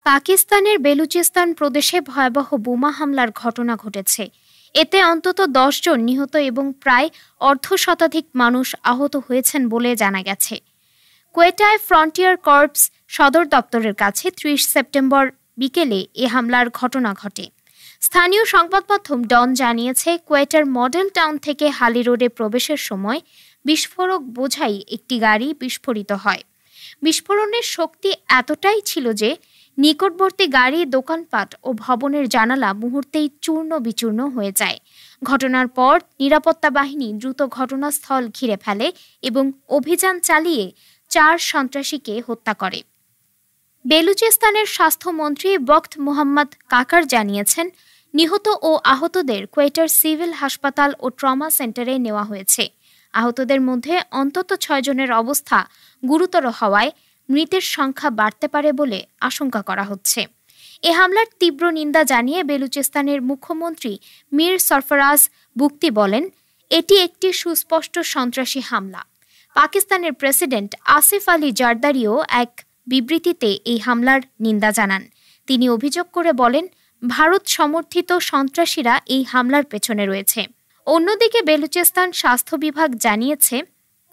পাকিস্তানের বেলুচিস্তান প্রদেশে ভয়াবহ বোমা হামলার ঘটনা ঘটেছে। এতে অন্তত ১০ জন নিহত এবং প্রায় অর্ধশতাধিক মানুষ আহত হয়েছেন বলে জানা গেছে। কোয়েটায় ফ্রন্টিয়ার কর্পস সদর দপ্তরের কাছে ৩০ সেপ্টেম্বর বিকেলে এ হামলার ঘটনা ঘটে। স্থানীয় সংবাদমাধ্যম ডন জানিয়েছে, কোয়েটার মডেল টাউন থেকে হালি রোডে প্রবেশের সময় বিস্ফোরক বোঝাই একটি গাড়ি বিস্ফোরিত হয়। বিস্ফোরণের শক্তি এতটাই ছিল যে নিকটবর্তী গাড়ি, দোকানপাট ও ভবনের জানালা মুহূর্তেই চূর্ণ বিচূর্ণ হয়ে যায়। ঘটনার পর নিরাপত্তা বাহিনী দ্রুত ঘটনাস্থল ঘিরে ফেলে এবং অভিযান চালিয়ে ৪ সন্ত্রাসীকে হত্যা করে। বেলুচিস্তানের স্বাস্থ্যমন্ত্রী বখত মোহাম্মদ কাকার জানিয়েছেন, নিহত ও আহতদের কোয়েটার সিভিল হাসপাতাল ও ট্রমা সেন্টারে নেওয়া হয়েছে। আহতদের মধ্যে অন্তত ৬ জনের অবস্থা গুরুতর হওয়ায় মৃতের সংখ্যা বাড়তে পারে বলে আশঙ্কা করা হচ্ছে। এ হামলার তীব্র নিন্দা জানিয়ে বেলুচিস্তানের মুখ্যমন্ত্রী মীর সরফরাজ বুকতি বলেন, এটি একটি সুস্পষ্ট সন্ত্রাসী হামলা। পাকিস্তানের প্রেসিডেন্ট আসিফ আলী জারদারিও এক বিবৃতিতে এই হামলার নিন্দা জানান। তিনি অভিযোগ করে বলেন, ভারত সমর্থিত সন্ত্রাসীরা এই হামলার পেছনে রয়েছে। অন্যদিকে বেলুচিস্তান স্বাস্থ্য বিভাগ জানিয়েছে,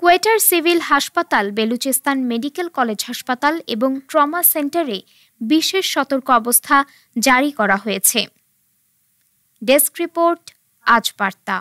কোয়েটার সিভিল হাসপাতাল, বেলুচিস্তান মেডিকেল কলেজ হাসপাতাল এবং ট্রমা সেন্টারে বিশেষ সতর্ক অবস্থা জারি করা হয়েছে। ডেস্ক রিপোর্ট, আজ বার্তা।